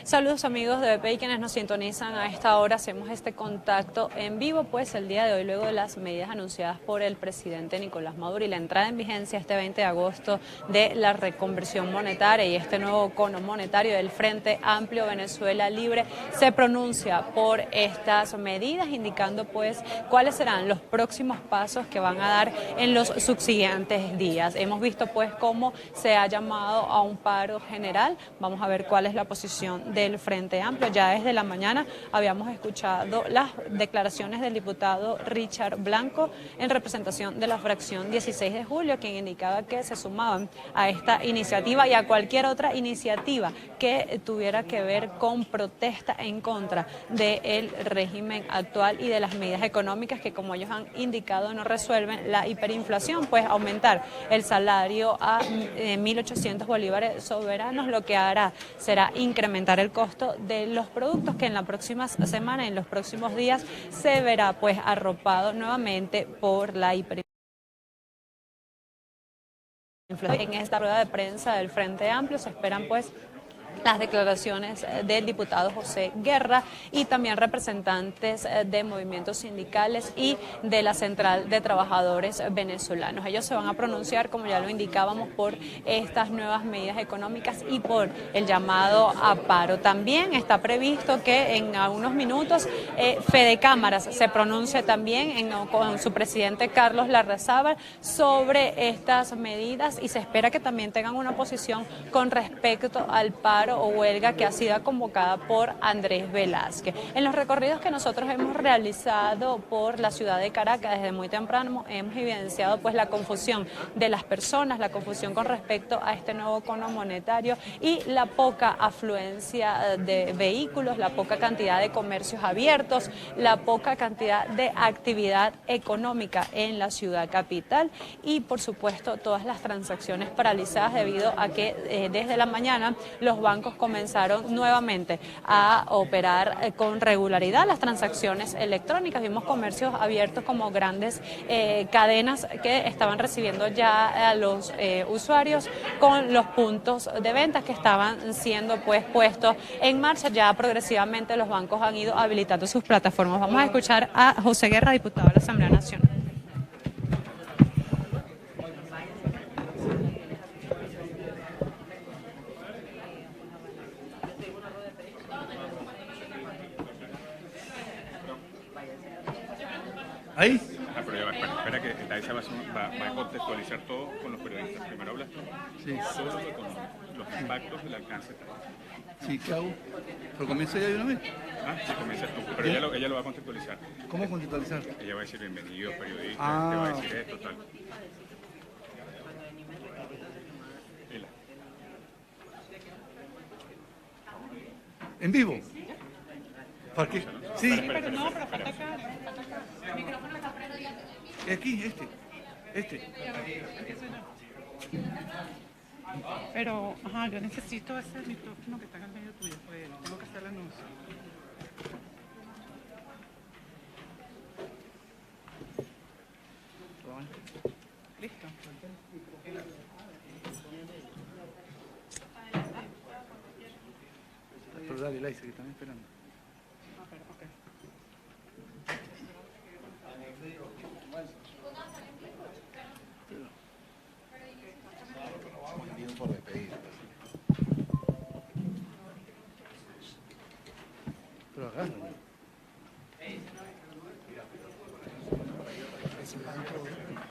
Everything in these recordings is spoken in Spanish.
Saludos amigos de BP y quienes nos sintonizan a esta hora. Hacemos este contacto en vivo, pues el día de hoy, luego de las medidas anunciadas por el presidente Nicolás Maduro y la entrada en vigencia este 20 de agosto de la reconversión monetaria y este nuevo cono monetario del Frente Amplio Venezuela Libre, se pronuncia por estas medidas, indicando pues cuáles serán los próximos pasos que van a dar en los subsiguientes días. Hemos visto pues cómo se ha llamado a un paro general. Vamos a ver cuál es la posición del Frente Amplio. Ya desde la mañana habíamos escuchado las declaraciones del diputado Richard Blanco en representación de la fracción 16 de julio, quien indicaba que se sumaban a esta iniciativa y a cualquier otra iniciativa que tuviera que ver con protesta en contra del régimen actual y de las medidas económicas que, como ellos han indicado, no resuelven la hiperinflación, pues aumentar el salario a 1.800 bolívares soberanos lo que hará será incrementar el costo de los productos, que en la próxima semana, en los próximos días, se verá pues arropado nuevamente por la hiperinflación. En esta rueda de prensa del Frente Amplio se esperan pues las declaraciones del diputado José Guerra y también representantes de movimientos sindicales y de la Central de Trabajadores Venezolanos. Ellos se van a pronunciar, como ya lo indicábamos, por estas nuevas medidas económicas y por el llamado a paro. También está previsto que en algunos minutos Fede Cámaras se pronuncie también con su presidente Carlos Larrazábal sobre estas medidas y se espera que también tengan una posición con respecto al paro o huelga que ha sido convocada por Andrés Velázquez. En los recorridos que nosotros hemos realizado por la ciudad de Caracas desde muy temprano hemos evidenciado pues la confusión de las personas, la confusión con respecto a este nuevo cono monetario y la poca afluencia de vehículos, la poca cantidad de comercios abiertos, la poca cantidad de actividad económica en la ciudad capital y por supuesto todas las transacciones paralizadas debido a que desde la mañana los bancos comenzaron nuevamente a operar con regularidad las transacciones electrónicas. Vimos comercios abiertos como grandes cadenas que estaban recibiendo ya a los usuarios con los puntos de venta que estaban siendo pues puestos en marcha. Ya progresivamente los bancos han ido habilitando sus plataformas. Vamos a escuchar a José Guerra, diputado de la Asamblea Nacional. ¿Ahí? Ajá, pero ya va, espera que Taisa va a contextualizar todo con los periodistas. Primero hablas tú. Sí. Solo los impactos del alcance. Sí, ¿qué hago? ¿Pero comienza ya de una vez? Sí, comienzas tú. Pero ella lo va a contextualizar. ¿Cómo contextualizar? Ella va a decir bienvenido, periodista, te va a decir esto, tal. Ela. ¿En vivo? ¿Para qué? Sí. Pero no, pero falta acá. El micrófono está prendido. Aquí, este. Pero, yo necesito ese micrófono que está en el medio tuyo, pues tengo que hacer el anuncio. Listo. Pero dale, Laisa, que están esperando. Pero agárralo.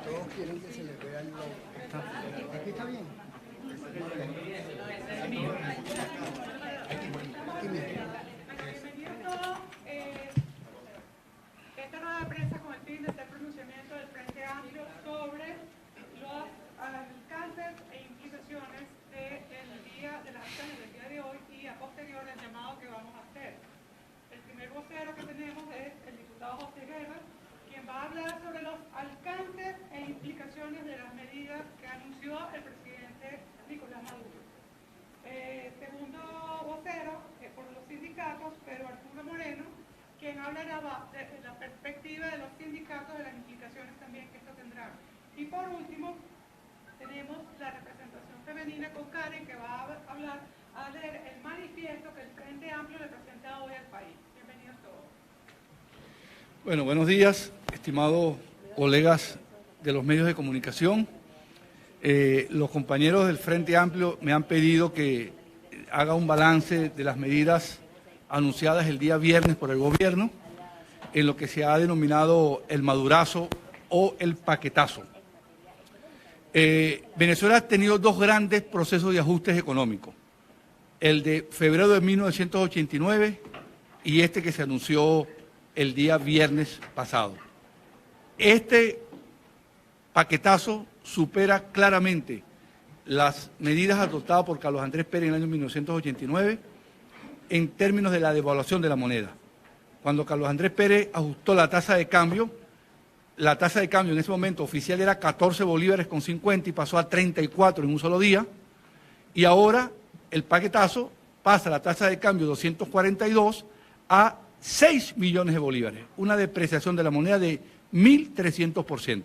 Todos quieren que se les vea el logo. ¿Aquí está bien? Aquí mismo. Esta rueda de prensa con el fin de hacer pronunciamiento del Frente Amplio sobre los alcances e implicaciones de las acciones del día de hoy y a posterior del llamado que vamos a hacer. El primer vocero que tenemos es el diputado José Guerra, quien va a hablar sobre los alcances e implicaciones de las medidas que anunció el presidente Nicolás Maduro. Segundo vocero, por los sindicatos, Pedro Arturo Moreno, quien hablará de la perspectiva de los sindicatos, de las implicaciones también que esto tendrá. Y por último, tenemos la representación femenina con Karen, que va a hablar, a leer el manifiesto manifiesto que el Frente Amplio le presenta hoy al país. Bienvenidos todos. Bueno, buenos días, estimados colegas de los medios de comunicación. Los compañeros del Frente Amplio me han pedido que haga un balance de las medidas anunciadas el día viernes por el gobierno en lo que se ha denominado el madurazo o el paquetazo. Venezuela ha tenido dos grandes procesos de ajustes económicos, el de febrero de 1989 y este que se anunció el día viernes pasado. Este paquetazo supera claramente las medidas adoptadas por Carlos Andrés Pérez en el año 1989 en términos de la devaluación de la moneda. Cuando Carlos Andrés Pérez ajustó la tasa de cambio en ese momento oficial era 14 bolívares con 50 y pasó a 34 en un solo día. Y ahora el paquetazo pasa la tasa de cambio 242 a 6 millones de bolívares, una depreciación de la moneda de 1.300%.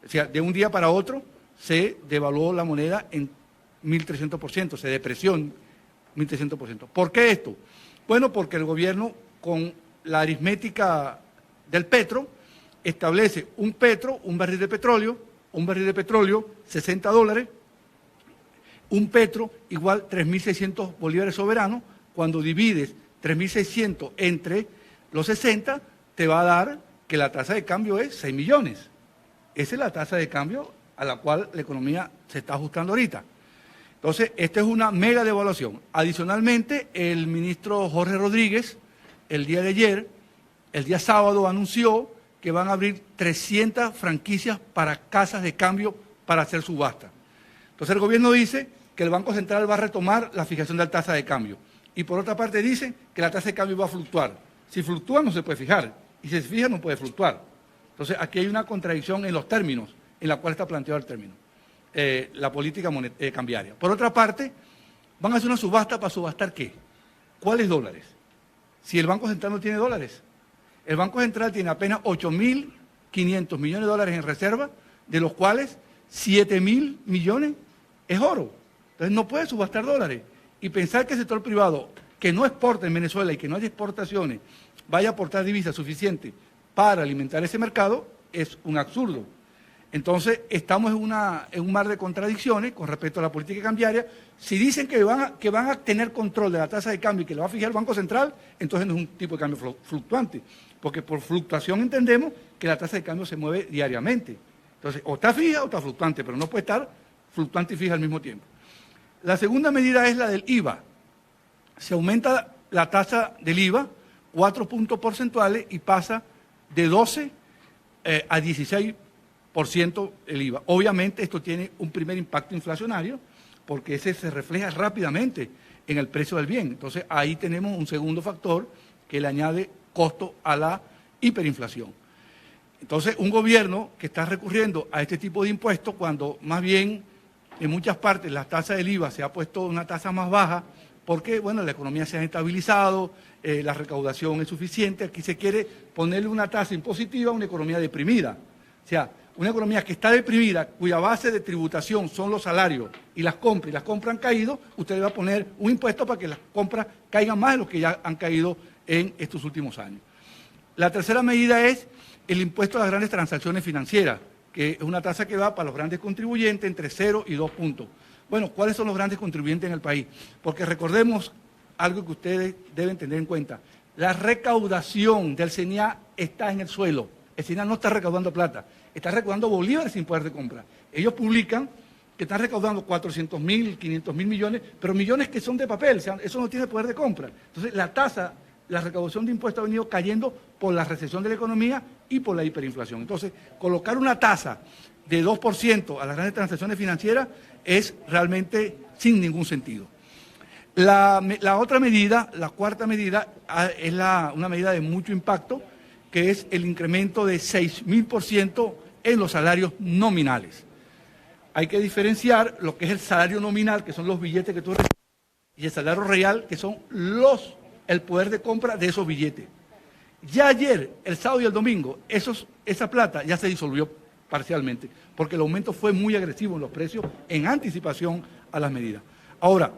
O sea, de un día para otro se devaluó la moneda en 1.300%, se depreció en 1.300%. ¿Por qué esto? Bueno, porque el gobierno, con la aritmética del petro, establece un barril de petróleo, $60, un petro igual 3.600 bolívares soberanos. Cuando divides 3.600 entre los 60, te va a dar que la tasa de cambio es 6 millones. Esa es la tasa de cambio a la cual la economía se está ajustando ahorita. Entonces, esta es una mega devaluación. Adicionalmente, el ministro Jorge Rodríguez, el día de ayer, el día sábado, anunció que van a abrir 300 franquicias para casas de cambio para hacer subasta. Entonces, el gobierno dice que el Banco Central va a retomar la fijación de la tasa de cambio. Y por otra parte dice que la tasa de cambio va a fluctuar. Si fluctúa no se puede fijar, y si se fija no puede fluctuar. Entonces, aquí hay una contradicción en los términos, en la cual está planteado el término, la política cambiaria. Por otra parte, van a hacer una subasta. ¿Para subastar qué? ¿Cuáles dólares? Si el Banco Central no tiene dólares. El Banco Central tiene apenas 8.500 millones de dólares en reserva, de los cuales 7.000 millones es oro. Entonces no puede subastar dólares. Y pensar que el sector privado, que no exporta en Venezuela y que no hay exportaciones, vaya a aportar divisas suficientes para alimentar ese mercado, es un absurdo. Entonces, estamos en un mar de contradicciones con respecto a la política cambiaria. Si dicen que van a tener control de la tasa de cambio y que lo va a fijar el Banco Central, entonces no es un tipo de cambio fluctuante, porque por fluctuación entendemos que la tasa de cambio se mueve diariamente. Entonces, o está fija o está fluctuante, pero no puede estar fluctuante y fija al mismo tiempo. La segunda medida es la del IVA. Se aumenta la tasa del IVA 4 puntos porcentuales y pasa de 12 a 16% el IVA. Obviamente esto tiene un primer impacto inflacionario porque ese se refleja rápidamente en el precio del bien. Entonces ahí tenemos un segundo factor que le añade costo a la hiperinflación. Entonces un gobierno que está recurriendo a este tipo de impuestos cuando más bien en muchas partes la tasa del IVA se ha puesto una tasa más baja porque bueno, la economía se ha estabilizado, la recaudación es suficiente. Aquí se quiere ponerle una tasa impositiva a una economía deprimida. O sea, una economía que está deprimida, cuya base de tributación son los salarios y las compras han caído, usted le va a poner un impuesto para que las compras caigan más de lo que ya han caído en estos últimos años. La tercera medida es el impuesto a las grandes transacciones financieras, que es una tasa que va para los grandes contribuyentes entre 0 y 2 puntos. Bueno, ¿cuáles son los grandes contribuyentes en el país? Porque recordemos algo que ustedes deben tener en cuenta. La recaudación del CENIA está en el suelo. El CENIA no está recaudando plata, está recaudando bolívares sin poder de compra. Ellos publican que están recaudando 400.000, 500.000 millones, pero millones que son de papel, o sea, eso no tiene poder de compra. Entonces, la recaudación de impuestos ha venido cayendo por la recesión de la economía y por la hiperinflación. Entonces, colocar una tasa de 2% a las grandes transacciones financieras es realmente sin ningún sentido. La otra medida, la cuarta medida, es una medida de mucho impacto, que es el incremento de 6.000% en los salarios nominales. Hay que diferenciar lo que es el salario nominal, que son los billetes que tú recibes, y el salario real, que son el poder de compra de esos billetes. Ya ayer, el sábado y el domingo, esa plata ya se disolvió parcialmente, porque el aumento fue muy agresivo en los precios en anticipación a las medidas. Ahora,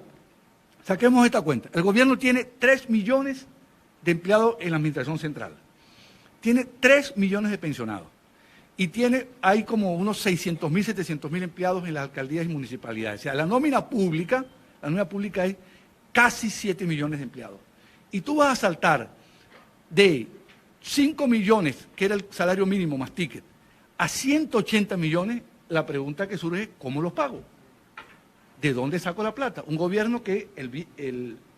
Saquemos esta cuenta. El gobierno tiene 3 millones de empleados en la administración central. Tiene 3 millones de pensionados. Y hay como unos 600.000, 700.000 empleados en las alcaldías y municipalidades. O sea, la nómina pública es casi 7 millones de empleados. Y tú vas a saltar de 5 millones, que era el salario mínimo más ticket, a 180 millones, la pregunta que surge es, ¿cómo los pago? ¿De dónde saco la plata? Un gobierno que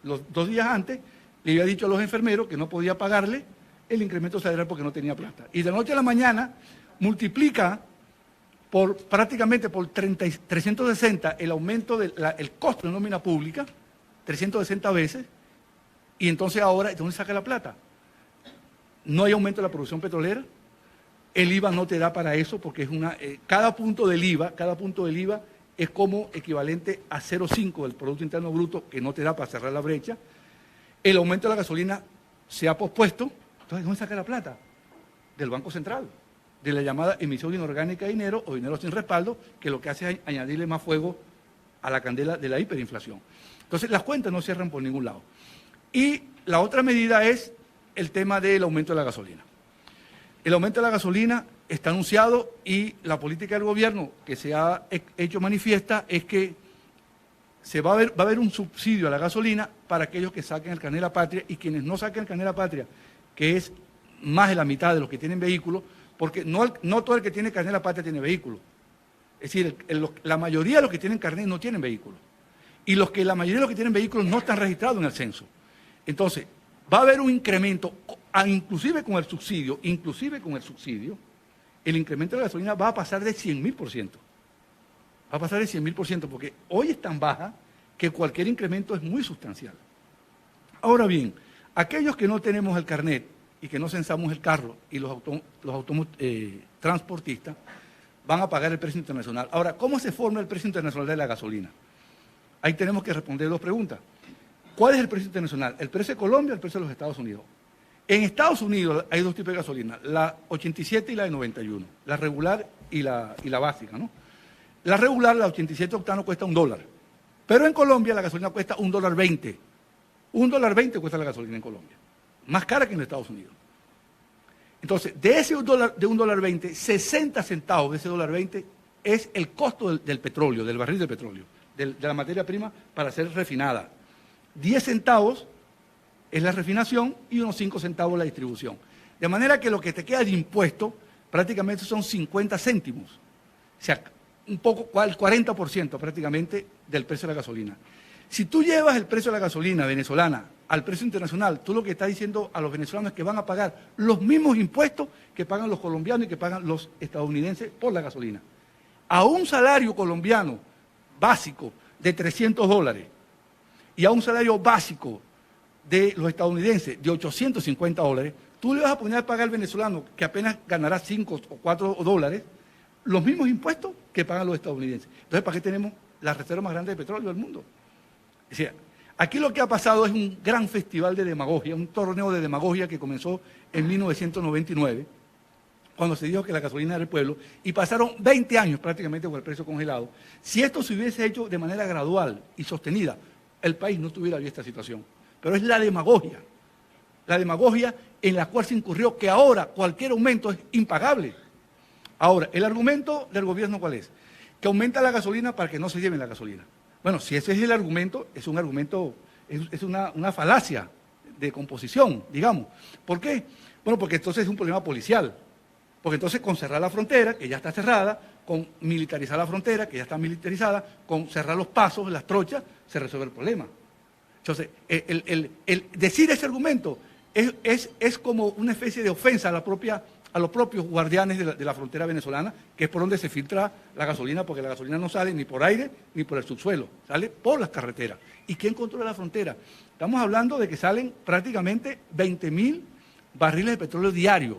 los 2 días antes le había dicho a los enfermeros que no podía pagarle el incremento salarial porque no tenía plata. Y de la noche a la mañana multiplica prácticamente por 360 el aumento del costo de nómina pública, 360 veces, y entonces ahora, ¿de dónde saca la plata? No hay aumento de la producción petrolera, el IVA no te da para eso porque cada punto del IVA es como equivalente a 0,5 del Producto Interno Bruto, que no te da para cerrar la brecha. El aumento de la gasolina se ha pospuesto. Entonces, ¿dónde saca la plata? Del Banco Central, de la llamada emisión inorgánica de dinero o dinero sin respaldo, que lo que hace es añadirle más fuego a la candela de la hiperinflación. Entonces, las cuentas no cierran por ningún lado. Y la otra medida es el tema del aumento de la gasolina. El aumento de la gasolina está anunciado y la política del gobierno que se ha hecho manifiesta es que va a haber un subsidio a la gasolina para aquellos que saquen el carnet de la patria y quienes no saquen el carnet de la patria, que es más de la mitad de los que tienen vehículos, porque no todo el que tiene carnet de la patria tiene vehículo. Es decir, la mayoría de los que tienen carnet no tienen vehículo. Y la mayoría de los que tienen vehículos no están registrados en el censo. Entonces, va a haber un incremento, inclusive con el subsidio, el incremento de la gasolina va a pasar de 100.000%. Va a pasar de 100.000%, porque hoy es tan baja que cualquier incremento es muy sustancial. Ahora bien, aquellos que no tenemos el carnet y que no censamos el carro y los transportistas van a pagar el precio internacional. Ahora, ¿cómo se forma el precio internacional de la gasolina? Ahí tenemos que responder 2 preguntas. ¿Cuál es el precio internacional? ¿El precio de Colombia o el precio de los Estados Unidos? En Estados Unidos hay 2 tipos de gasolina, la 87 y la de 91, la regular y la básica, ¿no? La regular, la 87 octano, cuesta $1. Pero en Colombia la gasolina cuesta $1.20. $1.20 cuesta la gasolina en Colombia. Más cara que en Estados Unidos. Entonces, de $1.20, 60 centavos de ese $1.20 es el costo del petróleo, del barril de petróleo, de la materia prima para ser refinada. 10 centavos es la refinación y unos 5 centavos la distribución. De manera que lo que te queda de impuesto prácticamente son 50 céntimos. O sea, un poco, el 40% prácticamente del precio de la gasolina. Si tú llevas el precio de la gasolina venezolana al precio internacional, tú lo que estás diciendo a los venezolanos es que van a pagar los mismos impuestos que pagan los colombianos y que pagan los estadounidenses por la gasolina. A un salario colombiano básico de $300 y a un salario básico de los estadounidenses de $850, tú le vas a poner a pagar al venezolano, que apenas ganará 5 o 4 dólares, los mismos impuestos que pagan los estadounidenses. Entonces, ¿para qué tenemos la reserva más grande de petróleo del mundo? O sea, aquí lo que ha pasado es un gran festival de demagogia, un torneo de demagogia que comenzó en 1999, cuando se dijo que la gasolina era el pueblo, y pasaron 20 años prácticamente con el precio congelado. Si esto se hubiese hecho de manera gradual y sostenida, el país no tuviera esta situación. Pero es la demagogia en la cual se incurrió, que ahora cualquier aumento es impagable. Ahora, ¿el argumento del gobierno cuál es? Que aumenta la gasolina para que no se lleven la gasolina. Bueno, si ese es el argumento, es un argumento, es una falacia de composición, digamos. ¿Por qué? Bueno, porque entonces es un problema policial. Porque entonces con cerrar la frontera, que ya está cerrada, con militarizar la frontera, que ya está militarizada, con cerrar los pasos, las trochas, se resuelve el problema. Entonces, el decir ese argumento es como una especie de ofensa a los propios guardianes de la frontera venezolana, que es por donde se filtra la gasolina, porque la gasolina no sale ni por aire ni por el subsuelo, sale por las carreteras. ¿Y quién controla la frontera? Estamos hablando de que salen prácticamente 20.000 barriles de petróleo diario.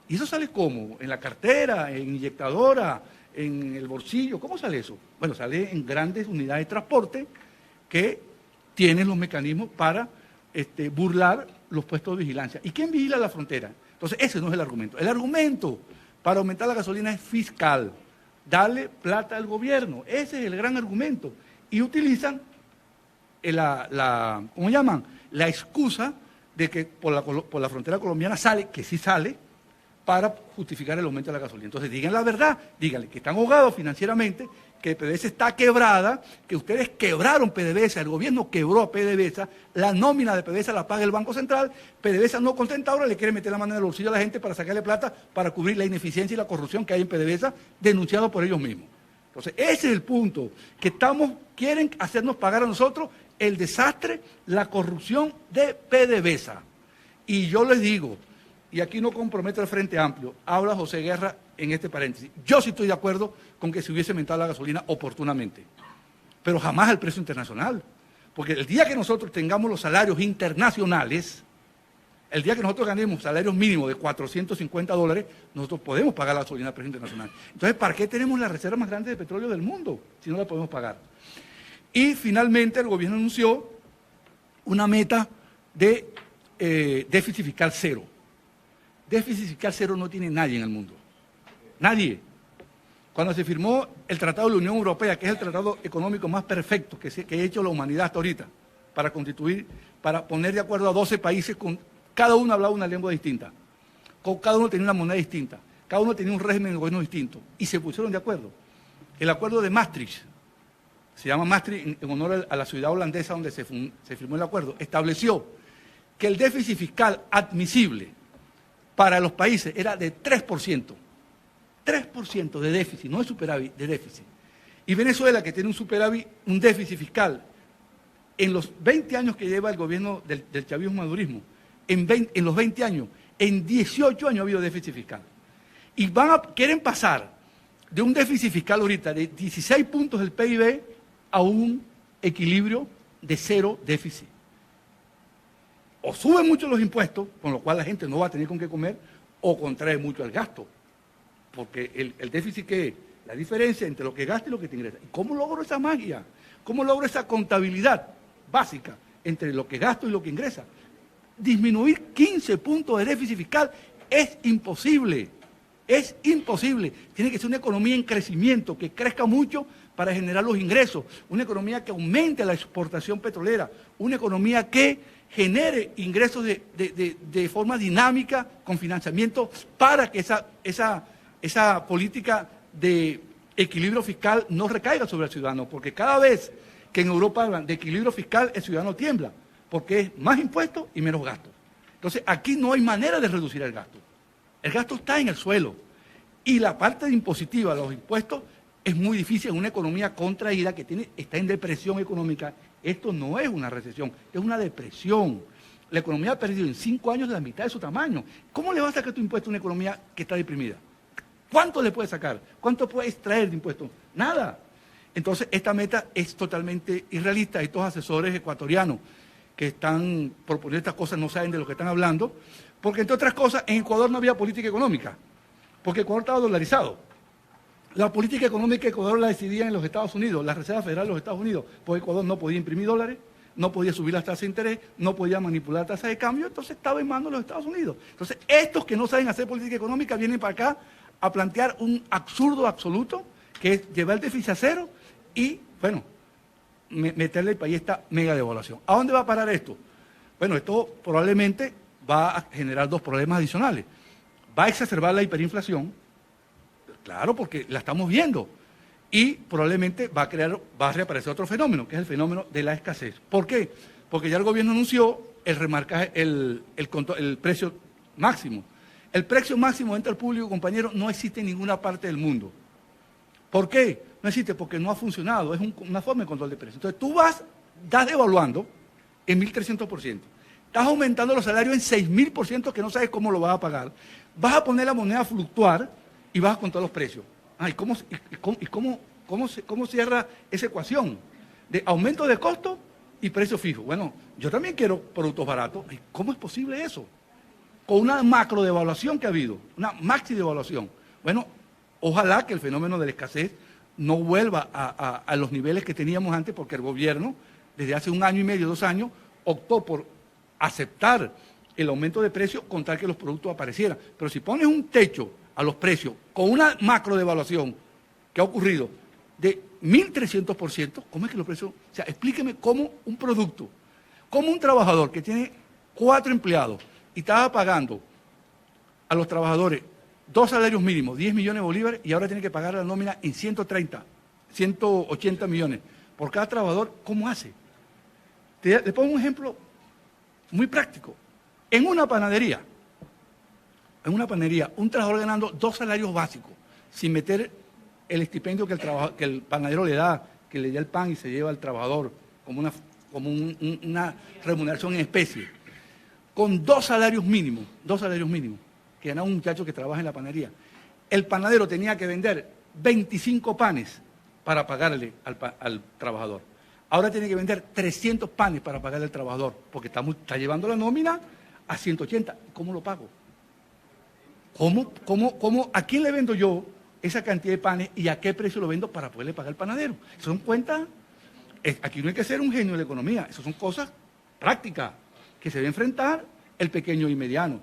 ¿Y eso sale cómo? ¿En la cartera, en inyectadora, en el bolsillo? ¿Cómo sale eso? Bueno, sale en grandes unidades de transporte que tienen los mecanismos para burlar los puestos de vigilancia. ¿Y quién vigila la frontera? Entonces, ese no es el argumento. El argumento para aumentar la gasolina es fiscal. Darle plata al gobierno. Ese es el gran argumento. Y utilizan ¿cómo llaman? La excusa de que por la frontera colombiana sale, que sí sale, para justificar el aumento de la gasolina. Entonces digan la verdad, díganle que están ahogados financieramente, que PDVSA está quebrada, que ustedes quebraron PDVSA, el gobierno quebró a PDVSA, la nómina de PDVSA la paga el Banco Central, PDVSA no contenta ahora, le quiere meter la mano en el bolsillo a la gente para sacarle plata para cubrir la ineficiencia y la corrupción que hay en PDVSA, denunciado por ellos mismos. Entonces ese es el punto, que quieren hacernos pagar a nosotros el desastre, la corrupción de PDVSA. Y yo les digo, y aquí no comprometo al Frente Amplio, habla José Guerra en este paréntesis. Yo sí estoy de acuerdo con que se hubiese aumentado la gasolina oportunamente, pero jamás al precio internacional. Porque el día que nosotros tengamos los salarios internacionales, el día que nosotros ganemos salarios mínimos de $450, nosotros podemos pagar la gasolina al precio internacional. Entonces, ¿para qué tenemos la reserva más grande de petróleo del mundo si no la podemos pagar? Y finalmente el gobierno anunció una meta de déficit fiscal cero. Déficit fiscal cero no tiene nadie en el mundo. Nadie. Cuando se firmó el Tratado de la Unión Europea, que es el tratado económico más perfecto que ha hecho la humanidad hasta ahorita, para poner de acuerdo a 12 países, cada uno hablaba una lengua distinta, cada uno tenía una moneda distinta, cada uno tenía un régimen de gobierno distinto, y se pusieron de acuerdo. El acuerdo de Maastricht, se llama Maastricht en honor a la ciudad holandesa donde se firmó el acuerdo, estableció que el déficit fiscal admisible para los países era de 3%. 3% de déficit, no es superávit, de déficit. Y Venezuela, que tiene un déficit fiscal, en los 20 años que lleva el gobierno del chavismo-madurismo, en los 20 años, en 18 años ha habido déficit fiscal. Y quieren pasar de un déficit fiscal ahorita de 16 puntos del PIB a un equilibrio de cero déficit. O suben mucho los impuestos, con lo cual la gente no va a tener con qué comer, o contrae mucho el gasto. Porque el déficit, ¿qué es? La diferencia entre lo que gasta y lo que te ingresa. ¿Y cómo logro esa magia? ¿Cómo logro esa contabilidad básica entre lo que gasto y lo que ingresa? Disminuir 15 puntos de déficit fiscal es imposible. Es imposible. Tiene que ser una economía en crecimiento, que crezca mucho para generar los ingresos. Una economía que aumente la exportación petrolera. Una economía que genere ingresos de forma dinámica, con financiamiento, para que esa política de equilibrio fiscal no recaiga sobre el ciudadano, porque cada vez que en Europa hablan de equilibrio fiscal, el ciudadano tiembla, porque es más impuestos y menos gastos. Entonces, aquí no hay manera de reducir el gasto. El gasto está en el suelo. Y la parte impositiva, los impuestos, es muy difícil en una economía contraída que está en depresión económica. Esto no es una recesión, es una depresión. La economía ha perdido en 5 años la mitad de su tamaño. ¿Cómo le vas a sacar tu impuesto a una economía que está deprimida? ¿Cuánto le puedes sacar? ¿Cuánto puedes extraer de impuestos? Nada. Entonces, esta meta es totalmente irrealista. Estos asesores ecuatorianos que están proponiendo estas cosas no saben de lo que están hablando, porque, entre otras cosas, en Ecuador no había política económica, porque Ecuador estaba dolarizado. La política económica de Ecuador la decidían en los Estados Unidos, la Reserva Federal de los Estados Unidos, porque Ecuador no podía imprimir dólares, no podía subir las tasas de interés, no podía manipular tasas de cambio, entonces estaba en manos de los Estados Unidos. Entonces, estos que no saben hacer política económica vienen para acá a plantear un absurdo absoluto, que es llevar el déficit a cero y, bueno, meterle al país esta mega devaluación. ¿A dónde va a parar esto? Bueno, esto probablemente va a generar 2 problemas adicionales. Va a exacerbar la hiperinflación, claro, porque la estamos viendo, y probablemente va a reaparecer otro fenómeno, que es el fenómeno de la escasez. ¿Por qué? Porque ya el gobierno anunció el precio máximo. El precio máximo entre el público, compañero, no existe en ninguna parte del mundo. ¿Por qué? No existe porque no ha funcionado, es una forma de control de precios. Entonces tú estás devaluando en 1.300%, estás aumentando los salarios en 6.000% que no sabes cómo lo vas a pagar, vas a poner la moneda a fluctuar y vas a controlar los precios. ¿Y cómo cierra esa ecuación de aumento de costo y precio fijo? Bueno, yo también quiero productos baratos. ¿Cómo es posible eso? Con una macro devaluación que ha habido, una maxi devaluación. Bueno, ojalá que el fenómeno de la escasez no vuelva a los niveles que teníamos antes, porque el gobierno, desde hace 1 año y medio, 2 años, optó por aceptar el aumento de precios con tal que los productos aparecieran. Pero si pones un techo a los precios con una macro devaluación que ha ocurrido de 1.300%. ¿Cómo es que los precios? O sea, explíqueme cómo un producto, cómo un trabajador que tiene 4 empleados y estaba pagando a los trabajadores 2 salarios mínimos, 10 millones de bolívares, y ahora tiene que pagar la nómina en 130, 180 millones por cada trabajador, ¿cómo hace? Le pongo un ejemplo muy práctico. En una panadería, un trabajador ganando 2 salarios básicos, sin meter el estipendio que el panadero le da, que le da el pan y se lleva al trabajador como una remuneración en especie, con 2 salarios mínimos, que ganaba un muchacho que trabaja en la panadería. El panadero tenía que vender 25 panes para pagarle al trabajador. Ahora tiene que vender 300 panes para pagarle al trabajador, porque está llevando la nómina a 180. ¿Cómo lo pago? ¿A quién le vendo yo esa cantidad de panes y a qué precio lo vendo para poderle pagar al panadero? Son cuentas, aquí no hay que ser un genio de la economía, esas son cosas prácticas que se debe enfrentar el pequeño y mediano.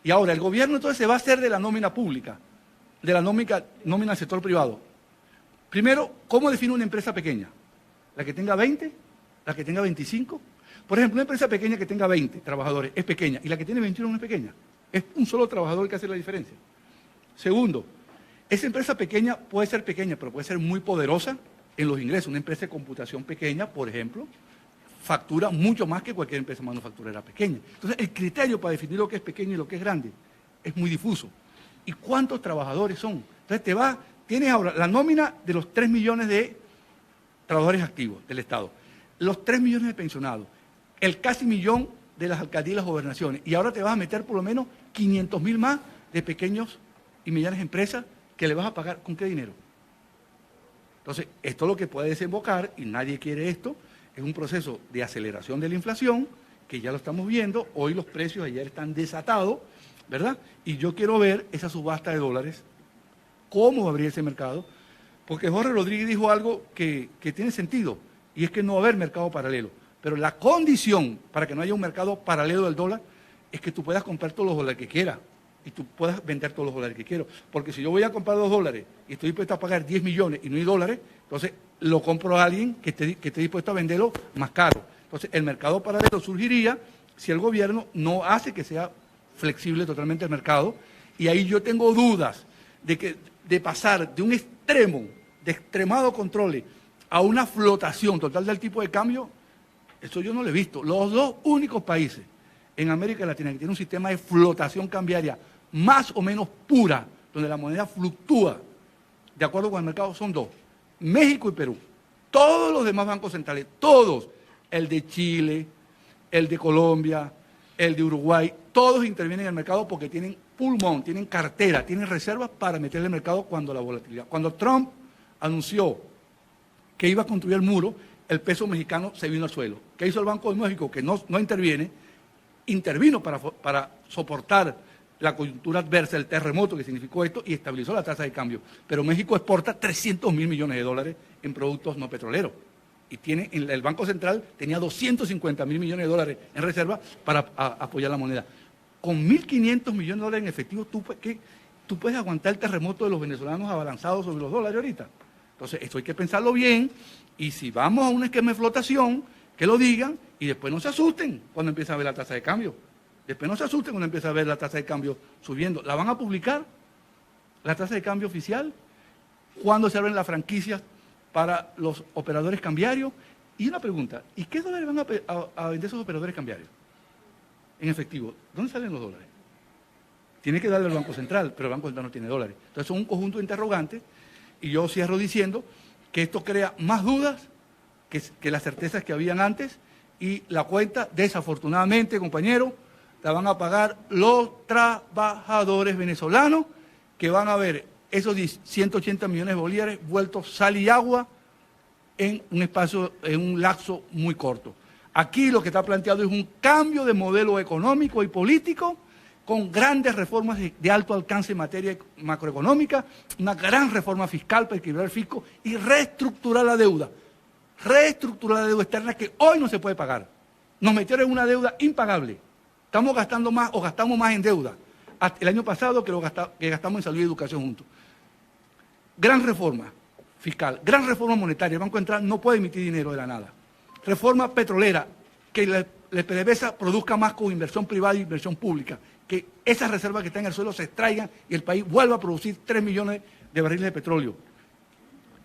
Y ahora el gobierno entonces se va a hacer de la nómina pública, de la nómina del sector privado. Primero, ¿cómo define una empresa pequeña? ¿La que tenga 20? ¿La que tenga 25? Por ejemplo, una empresa pequeña que tenga 20 trabajadores es pequeña y la que tiene 21 no es pequeña. Es un solo trabajador que hace la diferencia. Segundo, esa empresa pequeña puede ser pequeña, pero puede ser muy poderosa en los ingresos. Una empresa de computación pequeña, por ejemplo, factura mucho más que cualquier empresa manufacturera pequeña. Entonces, el criterio para definir lo que es pequeño y lo que es grande es muy difuso. ¿Y cuántos trabajadores son? Entonces, tienes ahora la nómina de los 3 millones de trabajadores activos del Estado, los 3 millones de pensionados, el casi millón de las alcaldías y las gobernaciones, y ahora te vas a meter por lo menos 500.000 más de pequeños y medianas empresas que le vas a pagar. ¿Con qué dinero? Entonces, esto es lo que puede desembocar, y nadie quiere esto, es un proceso de aceleración de la inflación, que ya lo estamos viendo. Hoy los precios ayer están desatados, ¿verdad? Y yo quiero ver esa subasta de dólares, cómo va a abrir ese mercado, porque Jorge Rodríguez dijo algo que tiene sentido, y es que no va a haber mercado paralelo. Pero la condición para que no haya un mercado paralelo del dólar es que tú puedas comprar todos los dólares que quieras y tú puedas vender todos los dólares que quiero. Porque si yo voy a comprar $2 y estoy dispuesto a pagar 10 millones y no hay dólares, entonces lo compro a alguien que esté dispuesto a venderlo más caro. Entonces el mercado paralelo surgiría si el gobierno no hace que sea flexible totalmente el mercado, y ahí yo tengo dudas de pasar de un extremo, de extremado control a una flotación total del tipo de cambio. Eso yo no lo he visto. Los 2 únicos países en América Latina que tienen un sistema de flotación cambiaria más o menos pura, donde la moneda fluctúa de acuerdo con el mercado, son 2, México y Perú. Todos los demás bancos centrales, todos, el de Chile, el de Colombia, el de Uruguay, todos intervienen en el mercado porque tienen pulmón, tienen cartera, tienen reservas para meterle al mercado cuando la volatilidad. Cuando Trump anunció que iba a construir el muro, el peso mexicano se vino al suelo. ¿Qué hizo el Banco de México? Que no interviene, intervino para soportar la coyuntura adversa, el terremoto que significó esto, y estabilizó la tasa de cambio. Pero México exporta 300.000 millones de dólares en productos no petroleros. Y el Banco Central tenía 250.000 millones de dólares en reserva para apoyar la moneda. Con 1.500 millones de dólares en efectivo, ¿tú puedes aguantar el terremoto de los venezolanos abalanzados sobre los dólares ahorita? Entonces, esto hay que pensarlo bien, y si vamos a un esquema de flotación, que lo digan, y después no se asusten cuando empiezan a ver la tasa de cambio. Después no se asusten cuando empiezan a ver la tasa de cambio subiendo. ¿La van a publicar? ¿La tasa de cambio oficial? ¿Cuándo se abren las franquicias para los operadores cambiarios? Y una pregunta, ¿y qué dólares van a vender esos operadores cambiarios? En efectivo, ¿dónde salen los dólares? Tiene que darle al Banco Central, pero el Banco Central no tiene dólares. Entonces son un conjunto de interrogantes, y yo cierro diciendo que esto crea más dudas que las certezas que habían antes, y la cuenta, desafortunadamente, compañeros, la van a pagar los trabajadores venezolanos, que van a ver esos 180 millones de bolívares vueltos sal y agua en un lapso muy corto. Aquí lo que está planteado es un cambio de modelo económico y político, con grandes reformas de alto alcance en materia macroeconómica, una gran reforma fiscal para equilibrar el fisco y reestructurar la deuda externa que hoy no se puede pagar. Nos metieron en una deuda impagable. Estamos gastando más o gastamos más en deuda hasta el año pasado que gastamos en salud y educación juntos. Gran reforma fiscal. Gran reforma monetaria. El Banco Central no puede emitir dinero de la nada. Reforma petrolera, que la PDVSA produzca más con inversión privada e inversión pública. Que esas reservas que están en el suelo se extraigan y el país vuelva a producir 3 millones de barriles de petróleo.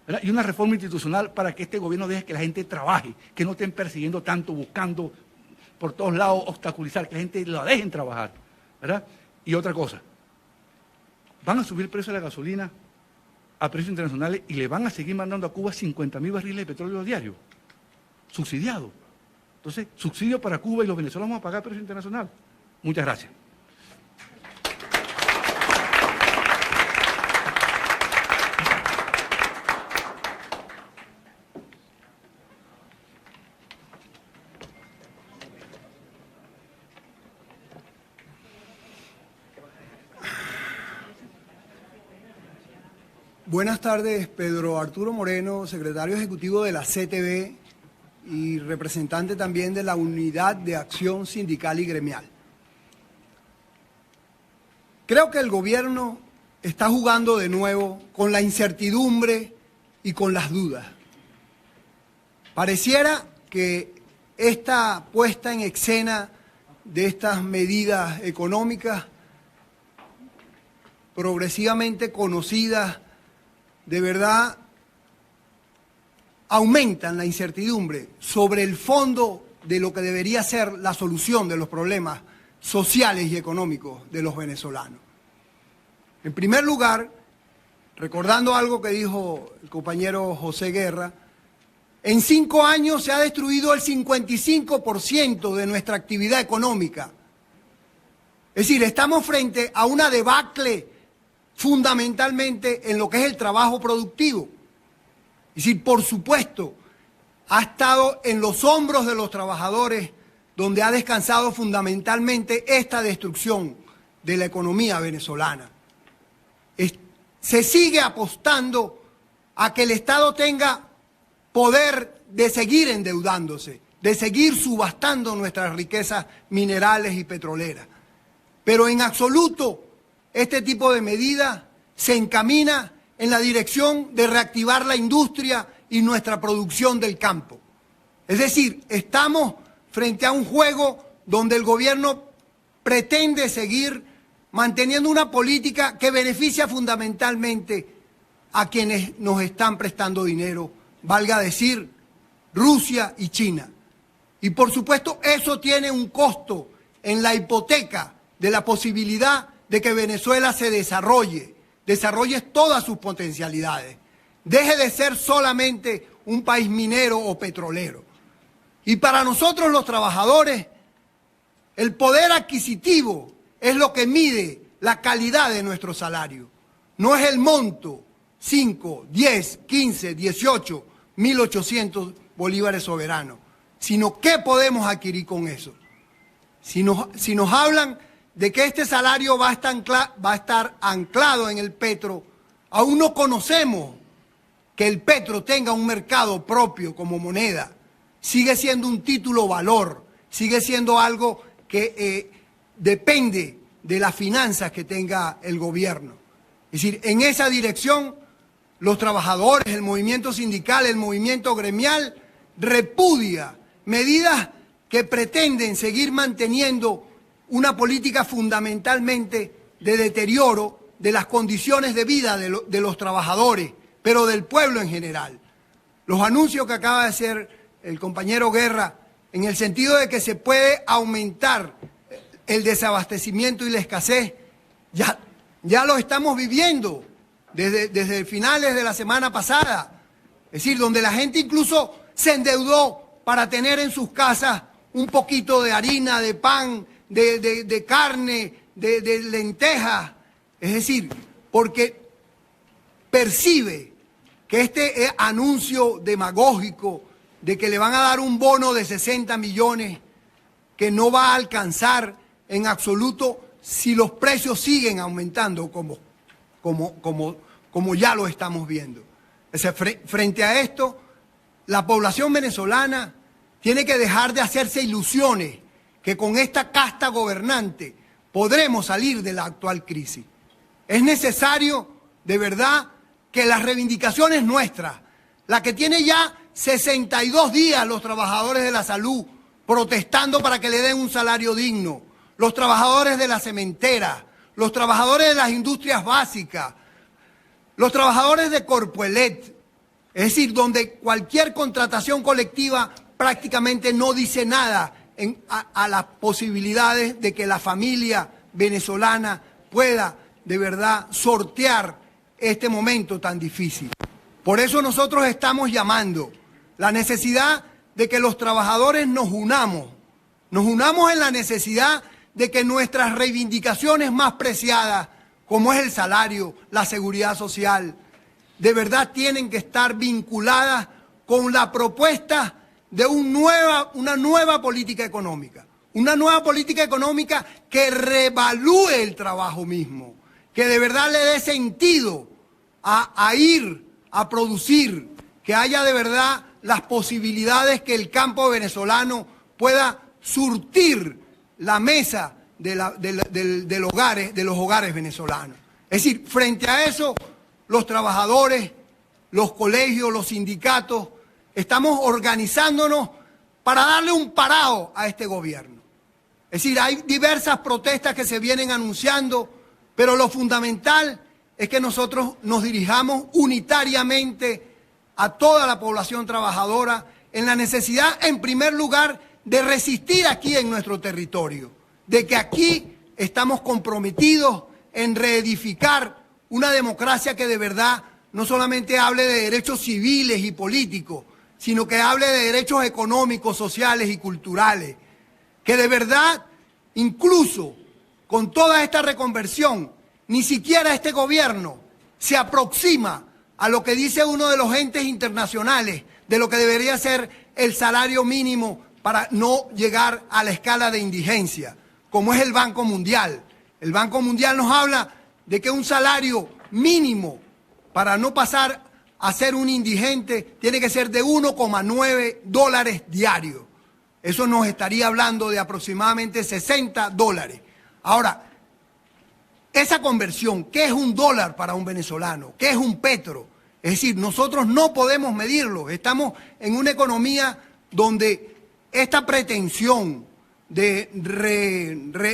¿Verdad? Y una reforma institucional para que este gobierno deje que la gente trabaje, que no estén persiguiendo tanto, buscando por todos lados obstaculizar, que la gente la dejen trabajar, ¿verdad? Y otra cosa, van a subir el precio de la gasolina a precios internacionales y le van a seguir mandando a Cuba 50.000 barriles de petróleo diario, subsidiado. Entonces, subsidio para Cuba y los venezolanos van a pagar precio internacional. Muchas gracias. Buenas tardes, Pedro Arturo Moreno, secretario ejecutivo de la CTB y representante también de la Unidad de Acción Sindical y Gremial. Creo que el gobierno está jugando de nuevo con la incertidumbre y con las dudas. Pareciera que esta puesta en escena de estas medidas económicas progresivamente conocidas de verdad aumentan la incertidumbre sobre el fondo de lo que debería ser la solución de los problemas sociales y económicos de los venezolanos. En primer lugar, recordando algo que dijo el compañero José Guerra, en 5 años se ha destruido el 55% de nuestra actividad económica. Es decir, estamos frente a una debacle fundamentalmente en lo que es el trabajo productivo. Es decir, por supuesto, ha estado en los hombros de los trabajadores donde ha descansado fundamentalmente esta destrucción de la economía venezolana. Se sigue apostando a que el Estado tenga poder de seguir endeudándose, de seguir subastando nuestras riquezas minerales y petroleras. Pero en absoluto este tipo de medidas se encamina en la dirección de reactivar la industria y nuestra producción del campo. Es decir, estamos frente a un juego donde el gobierno pretende seguir manteniendo una política que beneficia fundamentalmente a quienes nos están prestando dinero, valga decir, Rusia y China. Y por supuesto eso tiene un costo en la hipoteca de la posibilidad de que Venezuela se desarrolle todas sus potencialidades, deje de ser solamente un país minero o petrolero. Y para nosotros los trabajadores, el poder adquisitivo es lo que mide la calidad de nuestro salario. No es el monto, 5, 10, 15, 18, 1.800 bolívares soberanos, sino qué podemos adquirir con eso. Si nos hablan de que este salario va a estar anclado en el petro, aún no conocemos que el petro tenga un mercado propio como moneda. Sigue siendo un título valor, sigue siendo algo que depende de las finanzas que tenga el gobierno. Es decir, en esa dirección, los trabajadores, el movimiento sindical, el movimiento gremial, repudia medidas que pretenden seguir manteniendo una política fundamentalmente de deterioro de las condiciones de vida de los trabajadores, pero del pueblo en general. Los anuncios que acaba de hacer el compañero Guerra, en el sentido de que se puede aumentar el desabastecimiento y la escasez, ya lo estamos viviendo desde finales de la semana pasada. Es decir, donde la gente incluso se endeudó para tener en sus casas un poquito de harina, de pan, de carne, de lentejas. Es decir, porque percibe que este anuncio demagógico de que le van a dar un bono de 60 millones que no va a alcanzar en absoluto si los precios siguen aumentando como ya lo estamos viendo. Frente a esto, la población venezolana tiene que dejar de hacerse ilusiones que con esta casta gobernante podremos salir de la actual crisis. Es necesario, de verdad, que las reivindicaciones nuestras, la que tiene ya 62 días los trabajadores de la salud protestando para que le den un salario digno, los trabajadores de la cementera, los trabajadores de las industrias básicas, los trabajadores de Corpoelet, es decir, donde cualquier contratación colectiva prácticamente no dice nada a las posibilidades de que la familia venezolana pueda de verdad sortear este momento tan difícil. Por eso nosotros estamos llamando la necesidad de que los trabajadores nos unamos en la necesidad de que nuestras reivindicaciones más preciadas, como es el salario, la seguridad social, de verdad tienen que estar vinculadas con la propuesta de una nueva política económica. Una nueva política económica que revalúe el trabajo mismo, que de verdad le dé sentido a ir a producir, que haya de verdad las posibilidades que el campo venezolano pueda surtir la mesa de los hogares venezolanos. Es decir, frente a eso, los trabajadores, los colegios, los sindicatos, estamos organizándonos para darle un parado a este gobierno. Es decir, hay diversas protestas que se vienen anunciando, pero lo fundamental es que nosotros nos dirijamos unitariamente a toda la población trabajadora en la necesidad, en primer lugar, de resistir aquí en nuestro territorio, de que aquí estamos comprometidos en reedificar una democracia que de verdad no solamente hable de derechos civiles y políticos, sino que hable de derechos económicos, sociales y culturales, que de verdad, incluso con toda esta reconversión, ni siquiera este gobierno se aproxima a lo que dice uno de los entes internacionales de lo que debería ser el salario mínimo para no llegar a la escala de indigencia, como es el Banco Mundial. El Banco Mundial nos habla de que un salario mínimo para no pasar a ser un indigente tiene que ser de $1,9 diarios. Eso nos estaría hablando de aproximadamente $60. Ahora, esa conversión, ¿qué es $1 para un venezolano? ¿Qué es un petro? Es decir, nosotros no podemos medirlo. Estamos en una economía donde esta pretensión de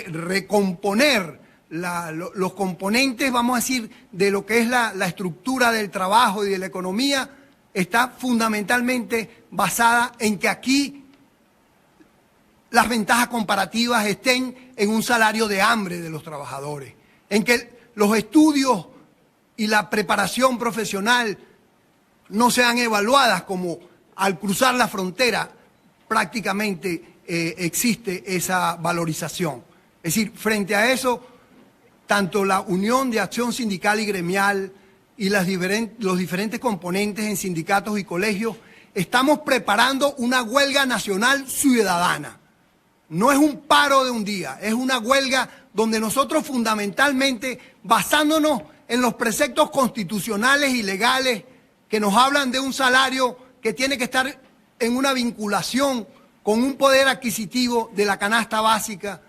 recomponer los componentes, vamos a decir, de lo que es la estructura del trabajo y de la economía, está fundamentalmente basada en que aquí las ventajas comparativas estén en un salario de hambre de los trabajadores, en que los estudios y la preparación profesional no sean evaluadas como al cruzar la frontera prácticamente existe esa valorización. Es decir, frente a eso, tanto la Unión de Acción Sindical y Gremial y los diferentes componentes en sindicatos y colegios estamos preparando una huelga nacional ciudadana. No es un paro de un día, es una huelga donde nosotros fundamentalmente, basándonos en los preceptos constitucionales y legales que nos hablan de un salario que tiene que estar en una vinculación con un poder adquisitivo de la canasta básica.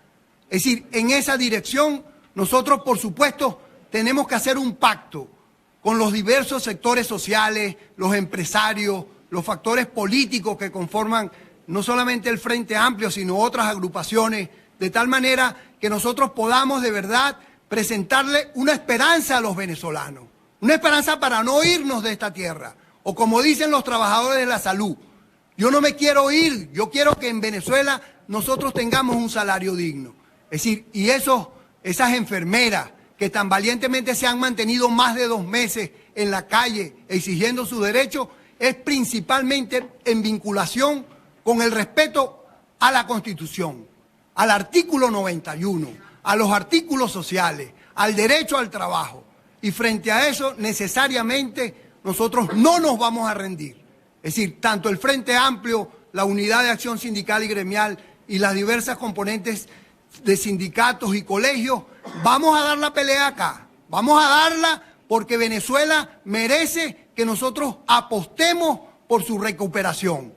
Es decir, en esa dirección nosotros, por supuesto, tenemos que hacer un pacto con los diversos sectores sociales, los empresarios, los factores políticos que conforman no solamente el Frente Amplio, sino otras agrupaciones, de tal manera que nosotros podamos de verdad presentarle una esperanza a los venezolanos, una esperanza para no irnos de esta tierra, o como dicen los trabajadores de la salud, yo no me quiero ir, yo quiero que en Venezuela nosotros tengamos un salario digno. Es decir, y esas enfermeras que tan valientemente se han mantenido más de 2 meses en la calle exigiendo sus derechos, es principalmente en vinculación con el respeto a la Constitución, al artículo 91, a los artículos sociales, al derecho al trabajo. Y frente a eso, necesariamente, nosotros no nos vamos a rendir. Es decir, tanto el Frente Amplio, la Unidad de Acción Sindical y Gremial y las diversas componentes de sindicatos y colegios, vamos a dar la pelea acá. Vamos a darla porque Venezuela merece que nosotros apostemos por su recuperación